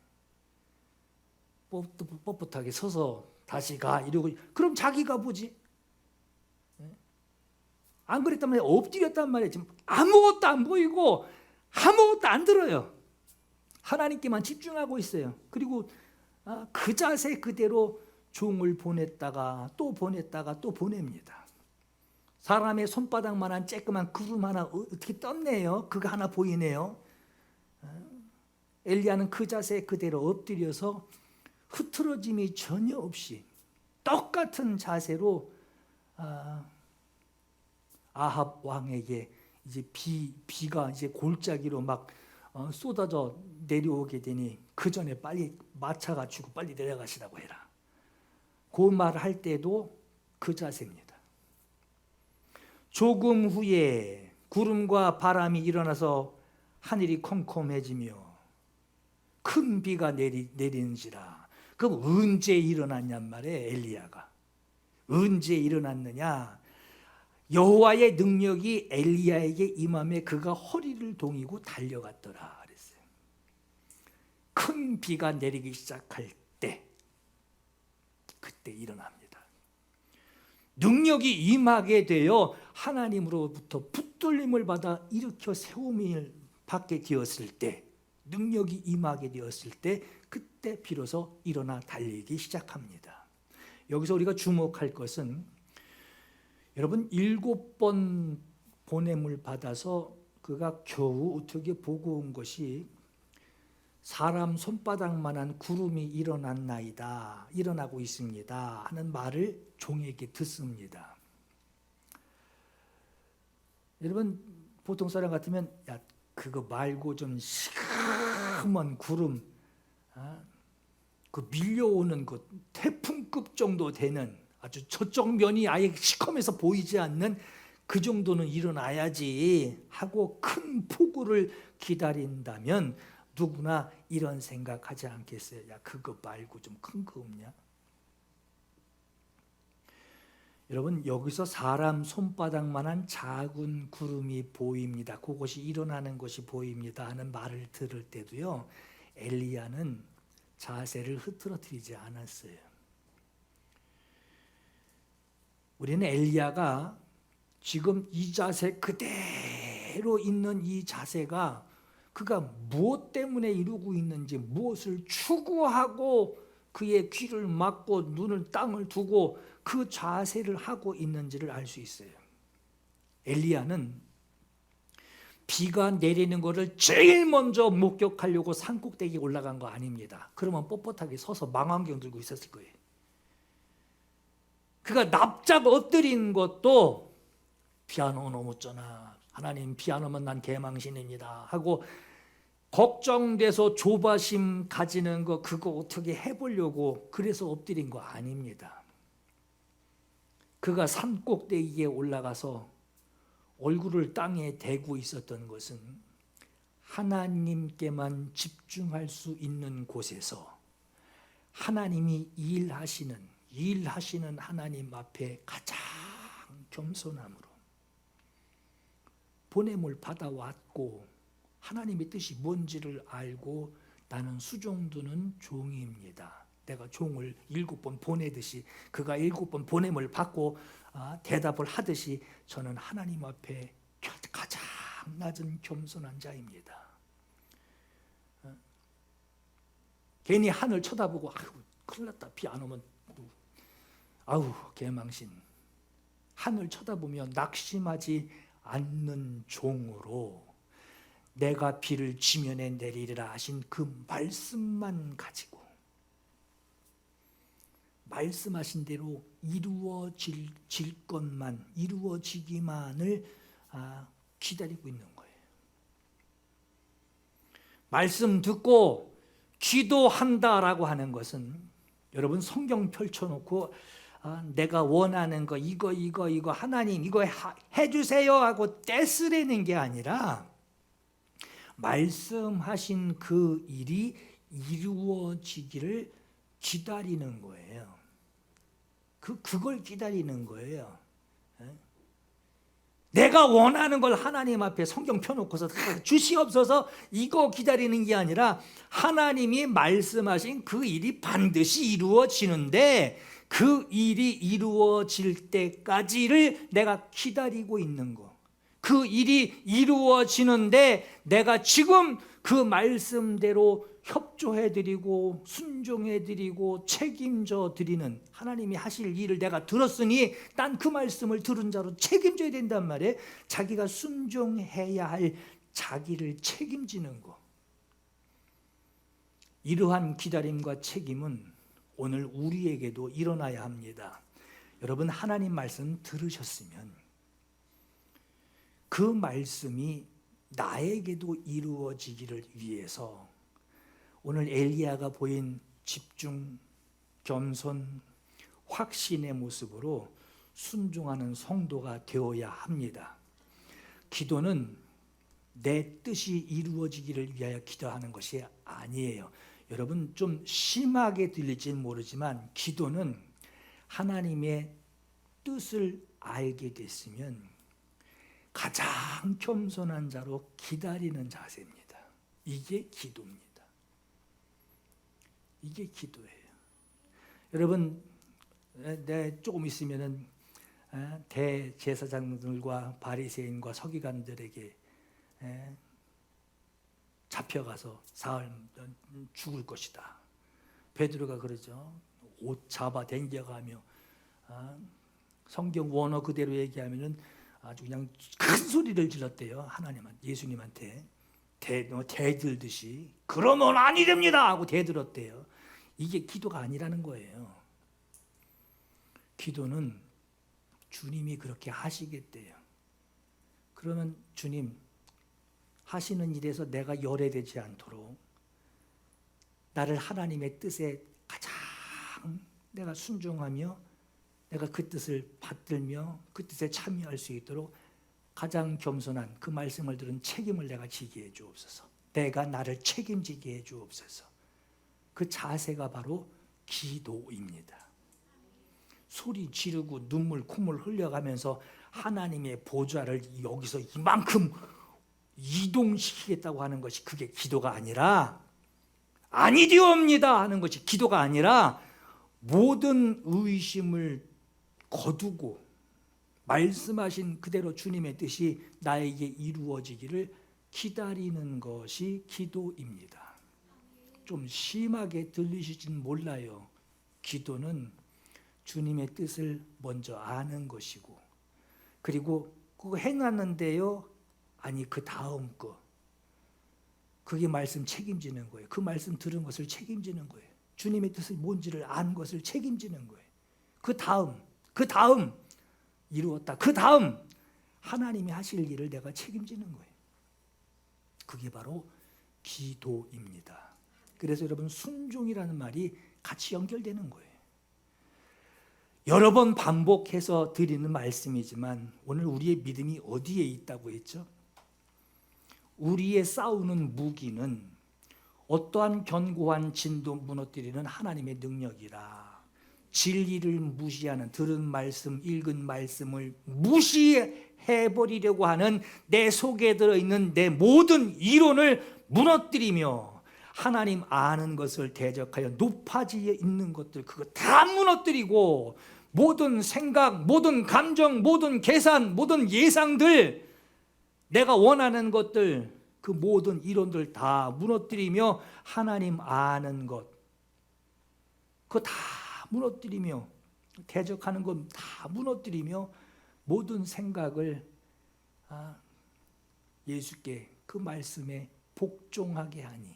뻣뻣하게 서서 다시 가 이러고 그럼 자기가 뭐지? 안 그랬단 말이에요. 엎드렸단 말이에요. 지금 아무것도 안 보이고 아무것도 안 들어요. 하나님께만 집중하고 있어요. 그리고 그 자세 그대로 종을 보냈다가 또 보냈다가 또 보냅니다. 사람의 손바닥만한 쬐끄만 구름 하나 어떻게 떴네요. 그거 하나 보이네요. 엘리야는 그 자세 그대로 엎드려서 흐트러짐이 전혀 없이 똑같은 자세로 아합 왕에게 이제 비가 이제 골짜기로 막 쏟아져 내려오게 되니 그 전에 빨리 마차 갖추고 빨리 내려가시라고 해라. 그 말을 할 때도 그 자세입니다. 조금 후에 구름과 바람이 일어나서 하늘이 컴컴해지며 큰 비가 내리는지라. 그럼 언제 일어났냔 말이에요. 엘리야가 언제 일어났느냐? 여호와의 능력이 엘리야에게 임함에 그가 허리를 동이고 달려갔더라 그랬어요. 큰 비가 내리기 시작할 때 그때 일어납니다. 능력이 임하게 되어 하나님으로부터 붙들림을 받아 일으켜 세움을 받게 되었을 때, 능력이 임하게 되었을 때 그때 비로소 일어나 달리기 시작합니다. 여기서 우리가 주목할 것은 여러분 7번 보냄을 받아서 그가 겨우 어떻게 보고 온 것이 사람 손바닥만한 구름이 일어나고 있습니다 하는 말을 종에게 듣습니다. 여러분 보통 사람 같으면 야 그거 말고 좀 시커먼 구름, 그 밀려오는 그 태풍급 정도 되는 아주 저쪽 면이 아예 시커매서 보이지 않는 그 정도는 일어나야지 하고 큰 폭우를 기다린다면 누구나 이런 생각하지 않겠어요? 야 그거 말고 좀 큰 거 없냐? 여러분 여기서 사람 손바닥만한 작은 구름이 보입니다. 그것이 일어나는 것이 보입니다 하는 말을 들을 때도요, 엘리야는 자세를 흐트러뜨리지 않았어요. 우리는 엘리야가 지금 이 자세 그대로 있는 이 자세가 그가 무엇 때문에 이루고 있는지, 무엇을 추구하고 그의 귀를 막고 눈을 땅을 두고 그 자세를 하고 있는지를 알 수 있어요. 엘리야는 비가 내리는 것을 제일 먼저 목격하려고 산꼭대기에 올라간 거 아닙니다. 그러면 뻣뻣하게 서서 망원경 들고 있었을 거예요. 그가 납작 엎드린 것도 비 안 오면 어쩌나, 하나님 비 안 오면 난 개망신입니다 하고 걱정돼서 조바심 가지는 거 그거 어떻게 해보려고 그래서 엎드린 거 아닙니다. 그가 산꼭대기에 올라가서 얼굴을 땅에 대고 있었던 것은 하나님께만 집중할 수 있는 곳에서 하나님이 일하시는 하나님 앞에 가장 겸손함으로 보냄을 받아왔고 하나님의 뜻이 뭔지를 알고 나는 수종드는 종입니다. 내가 종을 7번 보내듯이 그가 7번 보냄을 받고 대답을 하듯이 저는 하나님 앞에 가장 낮은 겸손한 자입니다. 괜히 하늘 쳐다보고 아이고 큰일 났다 비 안 오면 아우 개망신, 하늘 쳐다보며 낙심하지 않는 종으로 내가 비를 지면에 내리리라 하신 그 말씀만 가지고 말씀하신 대로 이루어질 것만, 이루어지기만을 기다리고 있는 거예요. 말씀 듣고 기도한다라고 하는 것은 여러분 성경 펼쳐놓고 내가 원하는 거 이거 하나님 이거 해주세요 하고 떼쓰려는 게 아니라 말씀하신 그 일이 이루어지기를 기다리는 거예요. 그걸 기다리는 거예요. 내가 원하는 걸 하나님 앞에 성경 펴놓고서 주시옵소서 이거 기다리는 게 아니라 하나님이 말씀하신 그 일이 반드시 이루어지는데 그 일이 이루어질 때까지를 내가 기다리고 있는 거. 그 일이 이루어지는데 내가 지금 그 말씀대로 협조해드리고 순종해드리고 책임져드리는 하나님이 하실 일을 내가 들었으니 난 그 말씀을 들은 자로 책임져야 된단 말이에요. 자기가 순종해야 할 자기를 책임지는 거. 이러한 기다림과 책임은 오늘 우리에게도 일어나야 합니다. 여러분 하나님 말씀 들으셨으면 그 말씀이 나에게도 이루어지기를 위해서 오늘 엘리야가 보인 집중, 겸손, 확신의 모습으로 순종하는 성도가 되어야 합니다. 기도는 내 뜻이 이루어지기를 위하여 기도하는 것이 아니에요. 여러분 좀 심하게 들릴지는 모르지만 기도는 하나님의 뜻을 알게 됐으면 가장 겸손한 자로 기다리는 자세입니다. 이게 기도입니다. 이게 기도예요. 여러분, 조금 있으면은 대제사장들과 바리새인과 서기관들에게 잡혀가서 사흘 죽을 것이다. 베드로가 그러죠. 옷 잡아 당겨가며 성경 원어 그대로 얘기하면은 아주 그냥 큰 소리를 질렀대요. 하나님한테, 예수님한테 대들듯이 그러면 아니 됩니다 하고 대들었대요. 이게 기도가 아니라는 거예요. 기도는 주님이 그렇게 하시겠대요. 그러면 주님 하시는 일에서 내가 열애되지 않도록 나를 하나님의 뜻에 가장 내가 순종하며 내가 그 뜻을 받들며 그 뜻에 참여할 수 있도록 가장 겸손한 그 말씀을 들은 책임을 내가 지게 해 주옵소서. 내가 나를 책임지게 해 주옵소서. 그 자세가 바로 기도입니다. 소리 지르고 눈물 콧물 흘려가면서 하나님의 보좌를 여기서 이만큼 이동시키겠다고 하는 것이 그게 기도가 아니라 아니디옵니다 하는 것이 기도가 아니라 모든 의심을 거두고 말씀하신 그대로 주님의 뜻이 나에게 이루어지기를 기다리는 것이 기도입니다. 좀 심하게 들리실지는 몰라요. 기도는 주님의 뜻을 먼저 아는 것이고 그리고 그거 해놨는데요. 아니 그 다음 거 그게 말씀 책임지는 거예요. 그 말씀 들은 것을 책임지는 거예요. 주님의 뜻이 뭔지를 아는 것을 책임지는 거예요. 그 다음 이루었다. 그 다음 하나님이 하실 일을 내가 책임지는 거예요. 그게 바로 기도입니다. 그래서 여러분 순종이라는 말이 같이 연결되는 거예요. 여러 번 반복해서 드리는 말씀이지만 오늘 우리의 믿음이 어디에 있다고 했죠? 우리의 싸우는 무기는 어떠한 견고한 진도 무너뜨리는 하나님의 능력이라. 진리를 무시하는 들은 말씀, 읽은 말씀을 무시해버리려고 하는 내 속에 들어있는 내 모든 이론을 무너뜨리며 하나님 아는 것을 대적하여 높아지에 있는 것들 그거 다 무너뜨리고 모든 생각, 모든 감정, 모든 계산, 모든 예상들 내가 원하는 것들 그 모든 이론들 다 무너뜨리며 하나님 아는 것 그거 다 무너뜨리며 대적하는 건 다 무너뜨리며 모든 생각을 예수께 그 말씀에 복종하게 하니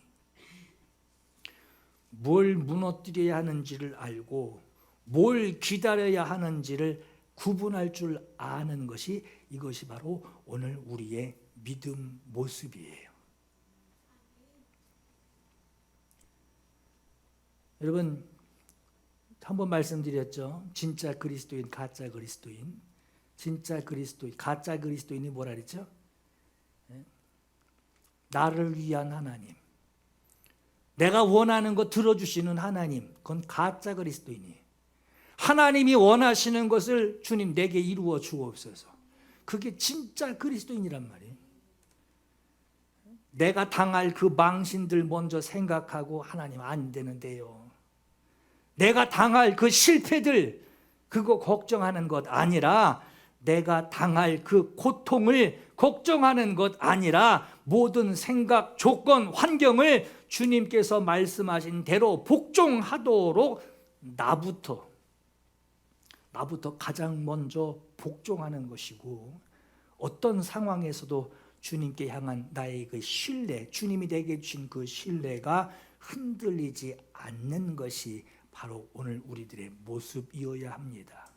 뭘 무너뜨려야 하는지를 알고 뭘 기다려야 하는지를 구분할 줄 아는 것이 이것이 바로 오늘 우리의 믿음 모습이에요. 여러분 한번 말씀드렸죠. 진짜 그리스도인, 가짜 그리스도인. 진짜 그리스도인, 가짜 그리스도인이 뭐라 그랬죠? 나를 위한 하나님, 내가 원하는 거 들어주시는 하나님, 그건 가짜 그리스도인이에요. 하나님이 원하시는 것을 주님 내게 이루어 주옵소서. 그게 진짜 그리스도인이란 말이에요. 내가 당할 그 망신들 먼저 생각하고 하나님 안 되는데요. 내가 당할 그 실패들 그거 걱정하는 것 아니라 내가 당할 그 고통을 걱정하는 것 아니라 모든 생각, 조건, 환경을 주님께서 말씀하신 대로 복종하도록 나부터 가장 먼저 복종하는 것이고 어떤 상황에서도 주님께 향한 나의 그 신뢰, 주님이 내게 주신 그 신뢰가 흔들리지 않는 것이 바로 오늘 우리들의 모습이어야 합니다.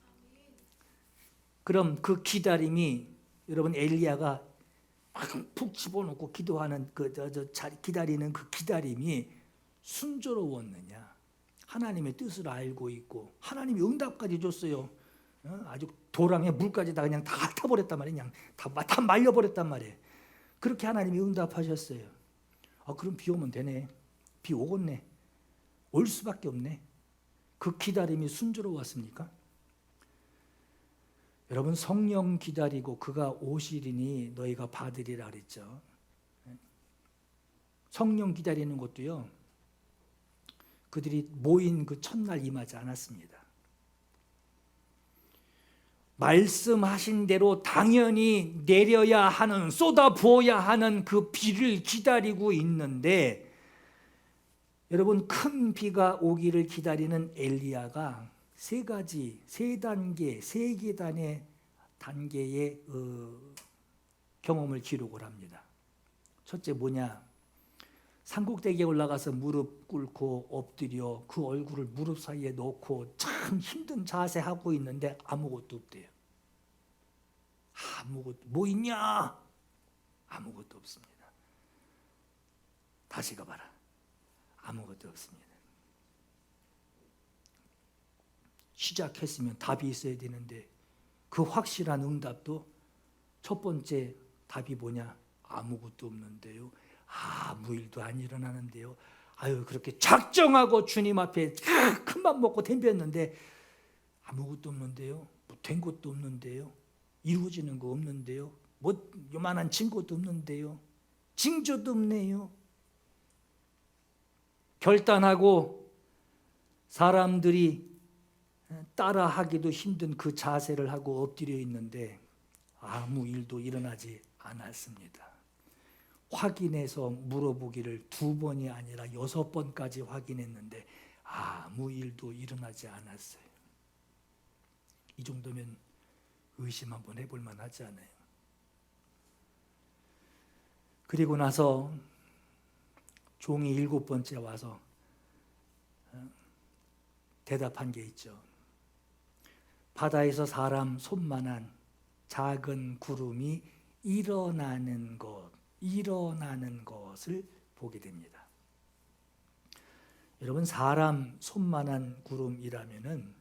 그럼 그 기다림이 여러분 엘리야가 푹 집어넣고 기도하는 기다리는 그 기다림이 순조로웠느냐? 하나님의 뜻을 알고 있고 하나님이 응답까지 줬어요. 아주 도랑에 물까지 다 그냥 다 타버렸단 말이에요. 그냥 다 말려버렸단 말이에요. 그렇게 하나님이 응답하셨어요. 그럼 비 오면 되네. 비 오겠네. 올 수밖에 없네. 그 기다림이 순조로웠습니까? 여러분 성령 기다리고 그가 오시리니 너희가 받으리라 그랬죠. 성령 기다리는 것도요. 그들이 모인 그 첫날 임하지 않았습니다. 말씀하신 대로 당연히 내려야 하는 쏟아 부어야 하는 그 비를 기다리고 있는데 여러분 큰 비가 오기를 기다리는 엘리야가 세 단계, 세 계단의 단계의 경험을 기록을 합니다. 첫째 뭐냐? 산꼭대기에 올라가서 무릎 꿇고 엎드려 그 얼굴을 무릎 사이에 놓고 참 힘든 자세하고 있는데 아무것도 없대요. 아무것도 뭐 있냐? 아무것도 없습니다. 다시 가봐라. 아무것도 없습니다. 시작했으면 답이 있어야 되는데 그 확실한 응답도 첫 번째 답이 뭐냐? 아무것도 없는데요. 아무 일도 안 일어나는데요. 그렇게 작정하고 주님 앞에 큰 맘 먹고 덤볐는데 아무것도 없는데요. 된 것도 없는데요. 이루어지는 거 없는데요. 요만한 증거도 없는데요. 징조도 없네요. 결단하고 사람들이 따라하기도 힘든 그 자세를 하고 엎드려 있는데 아무 일도 일어나지 않았습니다. 확인해서 물어보기를 2번이 아니라 6번까지 확인했는데 아무 일도 일어나지 않았어요. 이 정도면 의심 한번 해볼 만하지 않아요? 그리고 나서 종이 7번째 와서 대답한 게 있죠. 바다에서 사람 손만한 작은 구름이 일어나는 것을 보게 됩니다. 여러분 사람 손만한 구름이라면은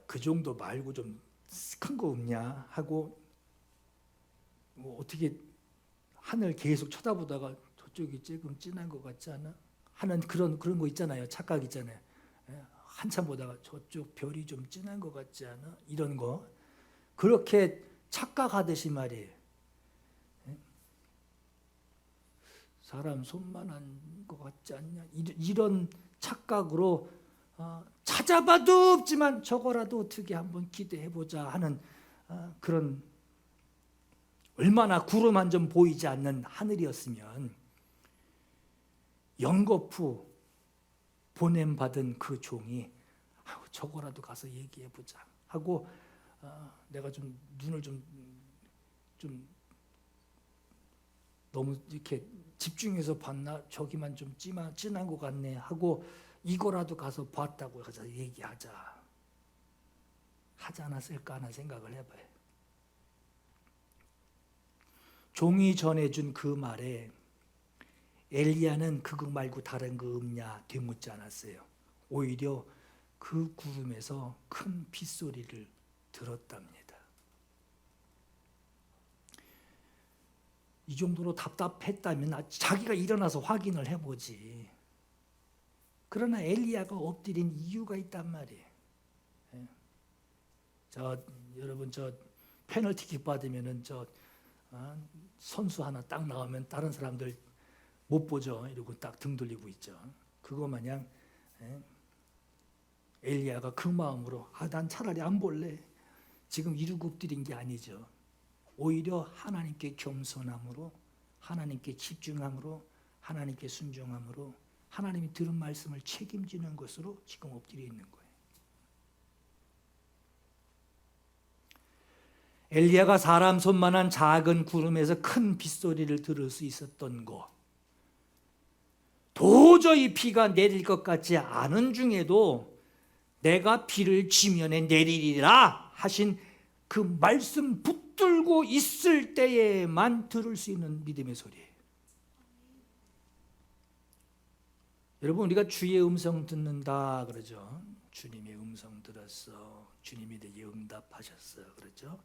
그 정도 말고 좀 큰 거 없냐 하고 어떻게 하늘 계속 쳐다보다가 저쪽이 조금 진한 것 같지 않아? 하는 그런 거 있잖아요. 착각 있잖아요. 한참 보다가 저쪽 별이 좀 진한 것 같지 않아? 이런 거 그렇게 착각하듯이 말이에요. 사람 손만한 것 같지 않냐? 이런 착각으로 찾아봐도 없지만 저거라도 어떻게 한번 기대해보자 하는 그런 얼마나 구름 한 점 보이지 않는 하늘이었으면 영겁후 보냄받은 그 종이 저거라도 가서 얘기해 보자 하고 내가 좀 눈을 좀 너무 이렇게 집중해서 봤나 저기만 좀 진한 것 같네 하고 이거라도 가서 봤다고 가서 얘기하자 하지 않았을까 하는 생각을 해봐요. 종이 전해준 그 말에 엘리야는 그거 말고 다른 거 없냐 되묻지 않았어요. 오히려 그 구름에서 큰 빗소리를 들었답니다. 이 정도로 답답했다면 자기가 일어나서 확인을 해보지. 그러나 엘리야가 엎드린 이유가 있단 말이에요. 여러분 페널티킥 받으면은 선수 하나 딱 나오면 다른 사람들 못 보죠. 이러고 딱 등 돌리고 있죠. 그거 마냥 엘리야가 그 마음으로 난 차라리 안 볼래. 지금 이러고 엎드린 게 아니죠. 오히려 하나님께 겸손함으로 하나님께 집중함으로 하나님께 순종함으로 하나님이 들은 말씀을 책임지는 것으로 지금 엎드려 있는 거예요. 엘리야가 사람 손만한 작은 구름에서 큰 빗소리를 들을 수 있었던 것, 도저히 비가 내릴 것 같지 않은 중에도 내가 비를 지면에 내리리라 하신 그 말씀 붙들고 있을 때에만 들을 수 있는 믿음의 소리예요. 여러분, 우리가 주의 음성 듣는다 그러죠. 주님의 음성 들었어. 주님이 내게 응답하셨어. 그렇죠.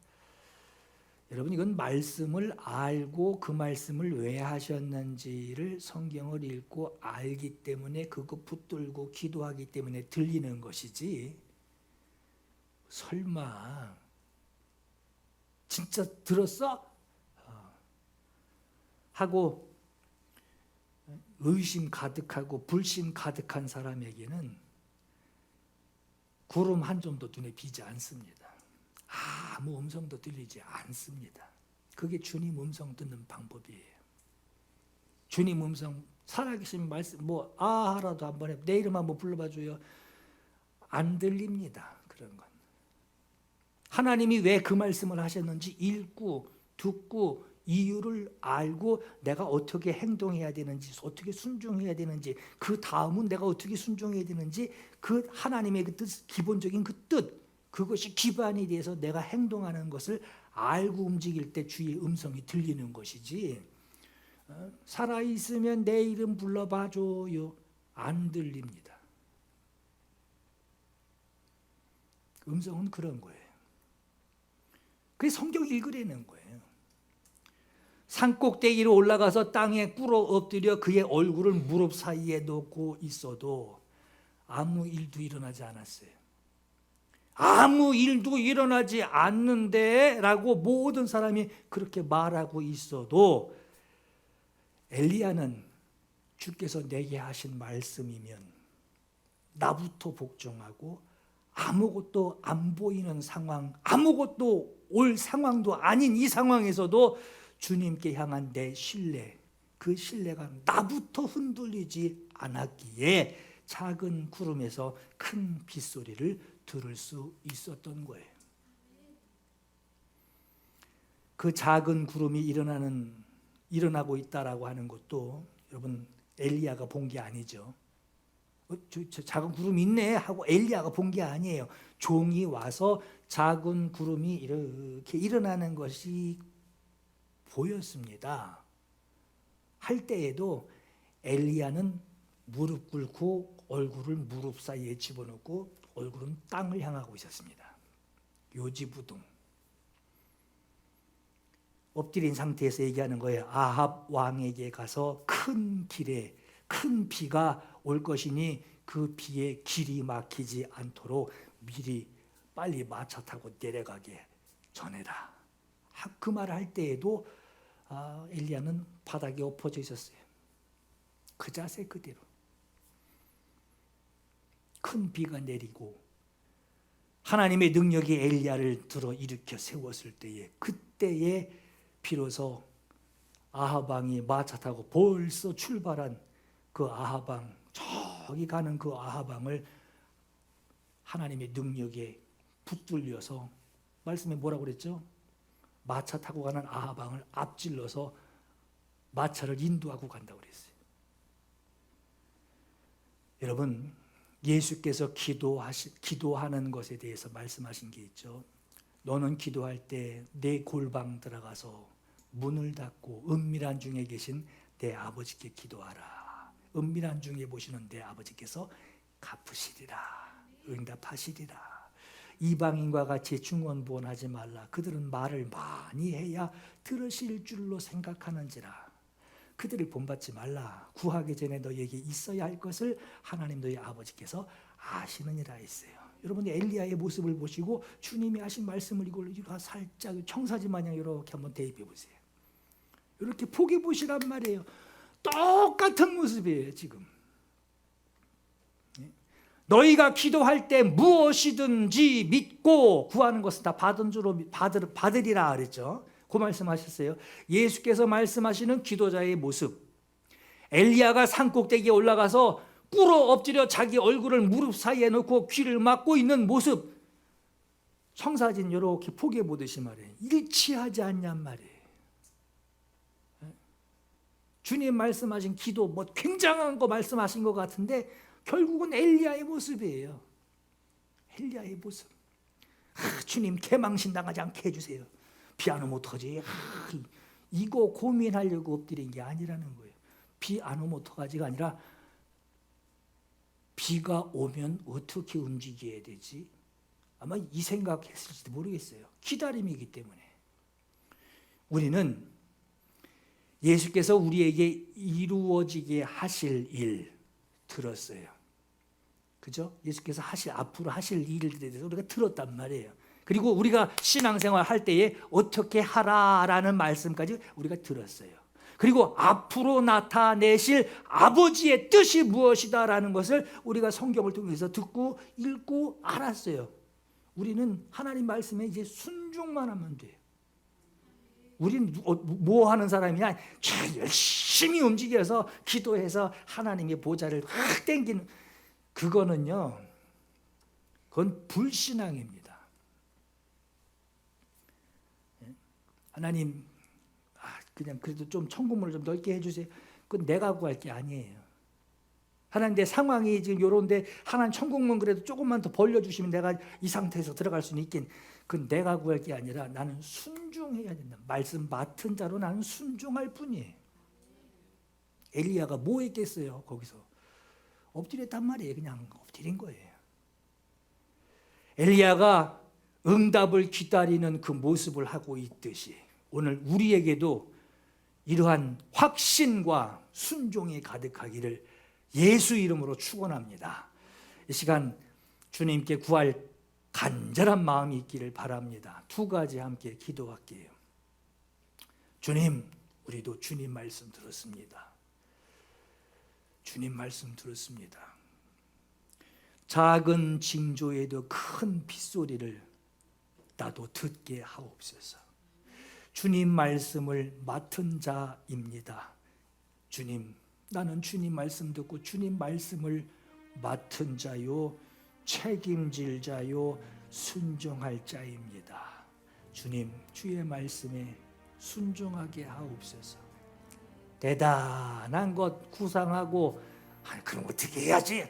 여러분, 이건 말씀을 알고 그 말씀을 왜 하셨는지를 성경을 읽고 알기 때문에 그거 붙들고 기도하기 때문에 들리는 것이지, 설마 진짜 들었어? 하고 의심 가득하고 불신 가득한 사람에게는 구름 한 점도 눈에 비지 않습니다. 아무 음성도 들리지 않습니다. 그게 주님 음성 듣는 방법이에요. 주님 음성, 살아계신 말씀, 하라도 한번 해. 내 이름 한번 불러봐줘요. 안 들립니다. 그런 건. 하나님이 왜 그 말씀을 하셨는지 읽고 듣고 이유를 알고 내가 어떻게 행동해야 되는지, 어떻게 순종해야 되는지, 그 다음은 내가 어떻게 순종해야 되는지, 그 하나님의 그 뜻, 기본적인 그 뜻, 그것이 기반이 돼서 내가 행동하는 것을 알고 움직일 때 주의 음성이 들리는 것이지, 살아있으면 내 이름 불러봐줘요. 안 들립니다. 음성은 그런 거예요. 그게 성경 읽으라는 거예요. 산꼭대기로 올라가서 땅에 꿇어 엎드려 그의 얼굴을 무릎 사이에 놓고 있어도 아무 일도 일어나지 않았어요. 아무 일도 일어나지 않는데 라고 모든 사람이 그렇게 말하고 있어도 엘리야는 주께서 내게 하신 말씀이면 나부터 복종하고 아무것도 안 보이는 상황, 아무것도 올 상황도 아닌 이 상황에서도 주님께 향한 내 신뢰, 그 신뢰가 나부터 흔들리지 않았기에 작은 구름에서 큰 빗소리를 들을 수 있었던 거예요. 그 작은 구름이 일어나고 있다라고 하는 것도 여러분 엘리야가 본 게 아니죠. 저 작은 구름이 있네 하고 엘리야가 본 게 아니에요. 종이 와서 작은 구름이 이렇게 일어나는 것이 보였습니다. 할 때에도 엘리야는 무릎 꿇고 얼굴을 무릎 사이에 집어넣고 얼굴은 땅을 향하고 있었습니다. 요지부동. 엎드린 상태에서 얘기하는 거예요. 아합 왕에게 가서 큰 길에 큰 비가 올 것이니 그 비에 길이 막히지 않도록 미리 빨리 마차 타고 내려가게 전해라. 그 말을 할 때에도 엘리야는 바닥에 엎어져 있었어요. 그 자세 그대로. 큰 비가 내리고 하나님의 능력이 엘리야를 들어 일으켜 세웠을 때에, 그때에 비로소 아합 왕이 마차 타고 벌써 출발한 그 아합 왕, 저기 가는 그 아합 왕을 하나님의 능력에 붙들려서 말씀에 뭐라고 그랬죠? 마차 타고 가는 아합 왕을 앞질러서 마차를 인도하고 간다고 그랬어요. 여러분, 예수께서 기도하는 것에 대해서 말씀하신 게 있죠. 너는 기도할 때 내 골방 들어가서 문을 닫고 은밀한 중에 계신 내 아버지께 기도하라. 은밀한 중에 보시는 내 아버지께서 갚으시리라. 응답하시리라. 이방인과 같이 중언부언하지 말라. 그들은 말을 많이 해야 들으실 줄로 생각하는지라. 그들을 본받지 말라. 구하기 전에 너희에게 있어야 할 것을 하나님 너희 아버지께서 아시느니라 했어요. 여러분, 엘리야의 모습을 보시고 주님이 하신 말씀을 이걸 살짝 청사지 마냥 이렇게 한번 대입해 보세요. 이렇게 포개 보시란 말이에요. 똑같은 모습이에요. 지금 너희가 기도할 때 무엇이든지 믿고 구하는 것은 다 받은 줄로 받으리라 그랬죠. 그 말씀하셨어요. 예수께서 말씀하시는 기도자의 모습, 엘리야가 산꼭대기에 올라가서 꿇어 엎드려 자기 얼굴을 무릎 사이에 놓고 귀를 막고 있는 모습, 청사진 이렇게 포개 보듯이 말이에요. 일치하지 않냔 말이에요. 주님 말씀하신 기도 뭐 굉장한 거 말씀하신 것 같은데 결국은 엘리야의 모습이에요. 엘리야의 모습. 주님 개망신 당하지 않게 해주세요. 비 안 오면 어떡하지? 이거 고민하려고 엎드린 게 아니라는 거예요. 비 안 오면 어떡하지가 아니라 비가 오면 어떻게 움직여야 되지? 아마 이 생각했을지도 모르겠어요. 기다림이기 때문에. 우리는 예수께서 우리에게 이루어지게 하실 일 들었어요. 그죠? 예수께서 앞으로 하실 일에 대해서 우리가 들었단 말이에요. 그리고 우리가 신앙생활 할 때에 어떻게 하라라는 말씀까지 우리가 들었어요. 그리고 앞으로 나타내실 아버지의 뜻이 무엇이다라는 것을 우리가 성경을 통해서 듣고 읽고 알았어요. 우리는 하나님 말씀에 이제 순종만 하면 돼요. 우리는 뭐 하는 사람이냐? 열심히 움직여서 기도해서 하나님의 보좌를 확 땡기는, 그거는요, 그건 불신앙입니다. 하나님, 그냥 그래도 좀 천국문을 좀 넓게 해주세요. 그건 내가 구할 게 아니에요. 하나님, 내 상황이 지금 요런데 하나님 천국문 그래도 조금만 더 벌려주시면 내가 이 상태에서 들어갈 수는 있긴, 그건 내가 구할 게 아니라 나는 순종해야 된다. 말씀 맡은 자로 나는 순종할 뿐이에요. 엘리야가 뭐 했겠어요? 거기서 엎드렸단 말이에요. 그냥 엎드린 거예요. 엘리야가 응답을 기다리는 그 모습을 하고 있듯이 오늘 우리에게도 이러한 확신과 순종이 가득하기를 예수 이름으로 축원합니다. 이 시간 주님께 구할 간절한 마음이 있기를 바랍니다. 두 가지 함께 기도할게요. 주님, 우리도 주님 말씀 들었습니다. 주님 말씀 들었습니다. 작은 징조에도 큰 빗소리를 나도 듣게 하옵소서. 주님 말씀을 맡은 자입니다. 주님, 나는 주님 말씀 듣고 주님 말씀을 맡은 자요, 책임질 자요, 순종할 자입니다. 주님, 주의 말씀에 순종하게 하옵소서. 대단한 것 구상하고 그럼 어떻게 해야지?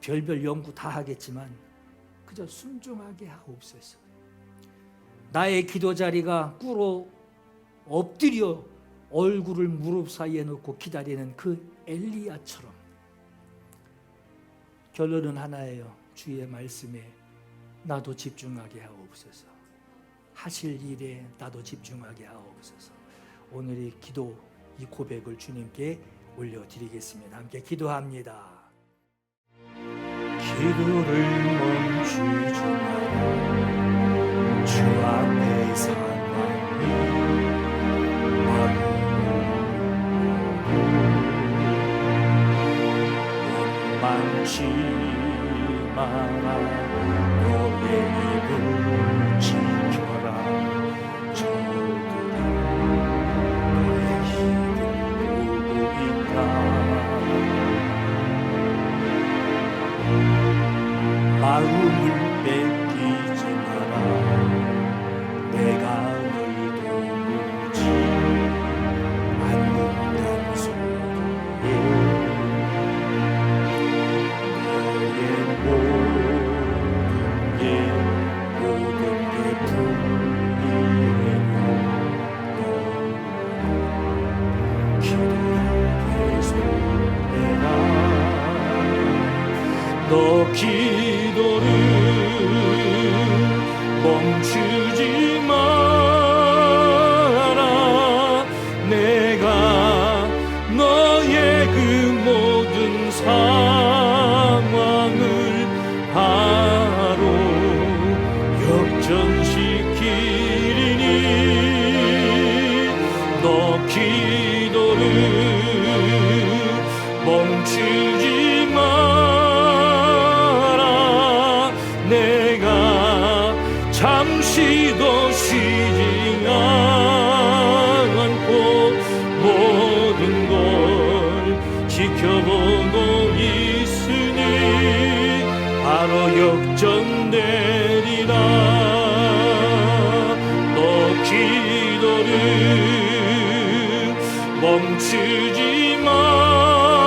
별별 연구 다 하겠지만 그저 순종하게 하옵소서. 나의 기도 자리가 꿇어 엎드려 얼굴을 무릎 사이에 놓고 기다리는 그 엘리야처럼 결론은 하나예요. 주의 말씀에 나도 집중하게 하옵소서. 하실 일에 나도 집중하게 하옵소서. 오늘의 기도, 이 고백을 주님께 올려드리겠습니다. 함께 기도합니다. 기도를 멈추지 마라. 주 앞에 상황이 원망치 마라. 너의 입을 지켜라. 저들아 너의 힘을 보고 있다. 마음을 뺏기지 마라. 내가 널 도무지 않는다는 소리에 너의 모든 게 불리해요. 너 기도를 멈추지 마라. 내가 너의 그 모든 상황을 바로 역전시키리니 너 기도를 멈추지 마라. 내가 잠시도 쉬지 않고 모든 걸 지켜보고 있으니 바로 역전되리라. 너 기도를 멈추지 마라.